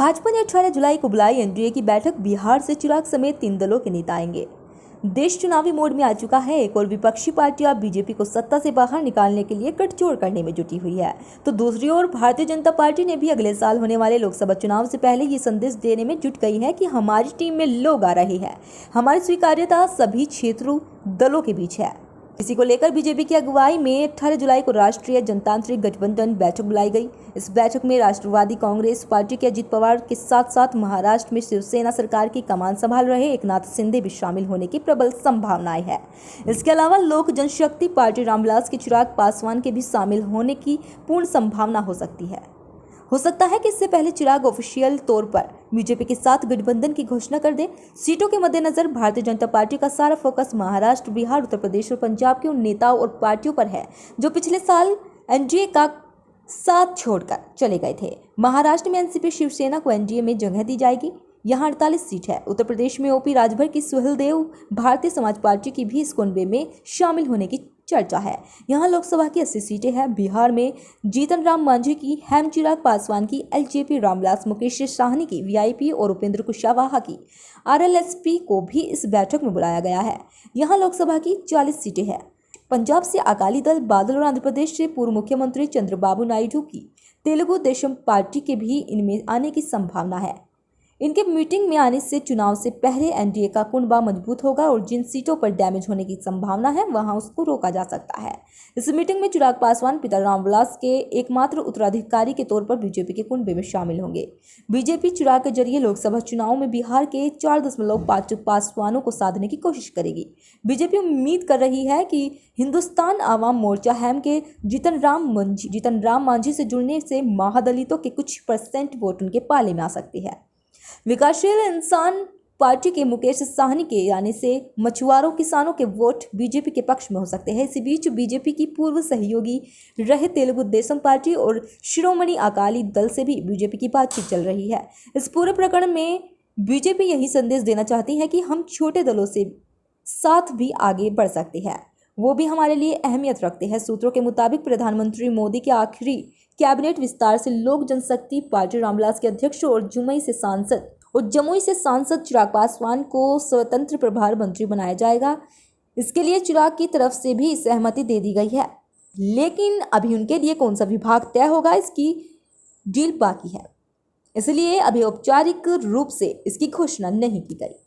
भाजपा ने 18 जुलाई को बुलाई एनडीए की बैठक। बिहार से चिराग समेत 3 दलों के नेता आएंगे। देश चुनावी मोड में आ चुका है। एक और विपक्षी पार्टियां बीजेपी को सत्ता से बाहर निकालने के लिए गठजोड़ करने में जुटी हुई है, तो दूसरी ओर भारतीय जनता पार्टी ने भी अगले साल होने वाले लोकसभा चुनाव से पहले ये संदेश देने में जुट गई है कि हमारी टीम में लोग आ रहे हैं, हमारी स्वीकार्यता सभी क्षेत्रों दलों के बीच है। इसी को लेकर बीजेपी की अगुवाई में 18 जुलाई को राष्ट्रीय जनतांत्रिक गठबंधन बैठक बुलाई गई। इस बैठक में राष्ट्रवादी कांग्रेस पार्टी के अजित पवार के साथ साथ महाराष्ट्र में शिवसेना सरकार की कमान संभाल रहे एकनाथ शिंदे भी शामिल होने की प्रबल संभावनाएं है। इसके अलावा लोक जनशक्ति पार्टी रामविलास के चिराग पासवान के भी शामिल होने की पूर्ण संभावना हो सकता है कि इससे पहले चिराग ऑफिशियल तौर पर बीजेपी के साथ गठबंधन की घोषणा कर दे। सीटों के मद्देनजर भारतीय जनता पार्टी का सारा फोकस महाराष्ट्र, बिहार, उत्तर प्रदेश और पंजाब के उन नेताओं और पार्टियों पर है जो पिछले साल एनडीए का साथ छोड़कर चले गए थे। महाराष्ट्र में एनसीपी शिवसेना को एनडीए में जगह दी जाएगी। यहाँ 48 सीट है। उत्तर प्रदेश में ओपी राजभर की सुहेलदेव भारतीय समाज पार्टी की भी इस कुनबे में शामिल होने की चर्चा है। यहाँ लोकसभा की 80 सीटें हैं। बिहार में जीतन राम मांझी की, हेम चिराग पासवान की, एलजेपी रामविलास, मुकेश साहनी की, वीआईपी और उपेंद्र कुशवाहा की, आरएलएसपी को भी इस बैठक में बुलाया गया है। यहाँ लोकसभा की 40 सीटें हैं। पंजाब से अकाली दल, बादल और आंध्र प्रदेश से पूर्व मुख्यमंत्री चंद्रबाबू नायडू की तेलुगु देशम पार्टी के भी इनमें आने की संभावना है। इनके मीटिंग में आने से चुनाव से पहले एनडीए का कुनबा मजबूत होगा और जिन सीटों पर डैमेज होने की संभावना है वहां उसको रोका जा सकता है। इस मीटिंग में चिराग पासवान पिता रामविलास के एकमात्र उत्तराधिकारी के तौर पर बीजेपी के कुनबे में शामिल होंगे। बीजेपी चिराग के जरिए लोकसभा चुनाव में बिहार के 4.5 पासवानों को साधने की कोशिश करेगी। बीजेपी उम्मीद कर रही है कि हिंदुस्तान आवाम मोर्चा हेम के जीतन राम मांझी से जुड़ने से महादलितों के कुछ % वोट उनके पाले में आ सकती है। विकासशील इंसान पार्टी के मुकेश साहनी के आने से मछुआरों किसानों के वोट बीजेपी के पक्ष में हो सकते हैं। इसी बीच बीजेपी की पूर्व सहयोगी रहे तेलुगु देशम पार्टी और शिरोमणि अकाली दल से भी बीजेपी की बातचीत चल रही है। इस पूरे प्रकरण में बीजेपी यही संदेश देना चाहती है कि हम छोटे दलों से साथ भी आगे बढ़ सकते हैं, वो भी हमारे लिए अहमियत रखते हैं। सूत्रों के मुताबिक प्रधानमंत्री मोदी के आखिरी कैबिनेट विस्तार से लोक जनशक्ति पार्टी रामविलास के अध्यक्ष और जमुई से सांसद चिराग पासवान को स्वतंत्र प्रभार मंत्री बनाया जाएगा। इसके लिए चिराग की तरफ से भी सहमति दे दी गई है, लेकिन अभी उनके लिए कौन सा विभाग तय होगा इसकी डील बाकी है, इसलिए अभी औपचारिक रूप से इसकी घोषणा नहीं की गई।